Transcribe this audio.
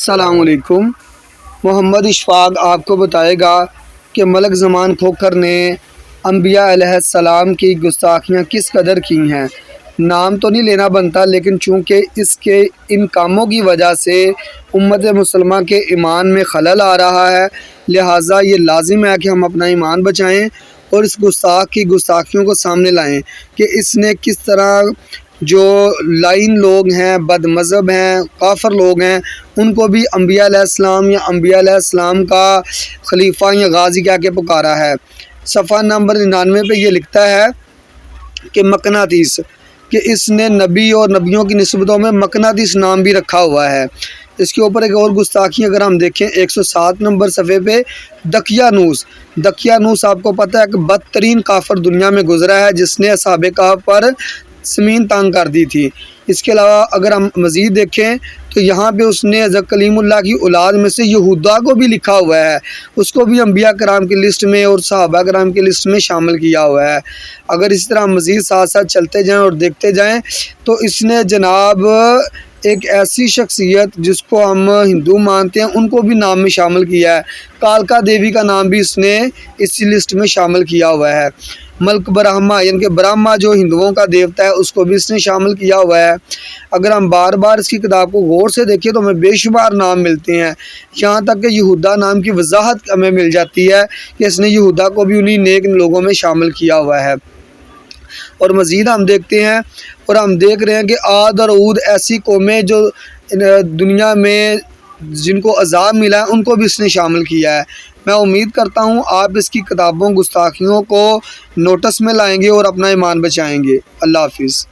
السلام علیکم۔ محمد اشفاق آپ کو بتائے گا کہ ملک زمان کھوکھر نے انبیاء علیہ السلام کی گستاخیاں کس قدر کی ہیں۔ نام تو نہیں لینا بنتا، لیکن چونکہ اس کے ان کاموں کی وجہ سے امت مسلمہ کے ایمان میں خلل آ رہا ہے، لہٰذا یہ لازم ہے کہ ہم اپنا ایمان بچائیں اور اس گستاخ کی گستاخیوں کو سامنے لائیں کہ اس نے کس طرح جو لائن لوگ ہیں، بد مذہب ہیں، کافر لوگ ہیں، ان کو بھی انبیاء علیہ السلام یا انبیاء علیہ السلام کا خلیفہ یا غازی کہہ کے پکارا ہے۔ صفحہ نمبر 99 پہ یہ لکھتا ہے کہ مقناطیس، کہ اس نے نبی اور نبیوں کی نسبتوں میں مقناطیس نام بھی رکھا ہوا ہے۔ اس کے اوپر ایک اور گستاخی اگر ہم دیکھیں 107 نمبر صفحے پہ، دقیانوس آپ کو پتہ ہے کہ بدترین کافر دنیا میں گزرا ہے، جس نے اصحاب کہف پر زمین تانگ کر دی تھی۔ اس کے علاوہ اگر ہم مزید دیکھیں تو یہاں پہ اس نے حضرت کلیم اللہ کی اولاد میں سے یہودا کو بھی لکھا ہوا ہے، اس کو بھی انبیاء کرام کی لسٹ میں اور صحابہ کرام کی لسٹ میں شامل کیا ہوا ہے۔ اگر اس طرح مزید ساتھ ساتھ چلتے جائیں اور دیکھتے جائیں تو اس نے جناب ایک ایسی شخصیت جس کو ہم ہندو مانتے ہیں ان کو بھی نام میں شامل کیا ہے۔ کالکا دیوی کا نام بھی اس نے اسی لسٹ میں شامل کیا ہوا ہے۔ ملک برہما یعنی کہ برہما جو ہندوؤں کا دیوتا ہے، اس کو بھی اس نے شامل کیا ہوا ہے۔ اگر ہم بار بار اس کی کتاب کو غور سے دیکھیں تو ہمیں بے شمار نام ملتے ہیں، یہاں تک کہ یہودا نام کی وضاحت ہمیں مل جاتی ہے کہ اس نے یہودا کو بھی انہی نیک لوگوں میں شامل کیا ہوا ہے۔ اور مزید ہم دیکھتے ہیں اور ہم دیکھ رہے ہیں کہ عاد اور عود ایسی قومیں جو دنیا میں جن کو عذاب ملا ہے ان کو بھی اس نے شامل کیا ہے۔ میں امید کرتا ہوں آپ اس کی کتابوں گستاخیوں کو نوٹس میں لائیں گے اور اپنا ایمان بچائیں گے۔ اللہ حافظ۔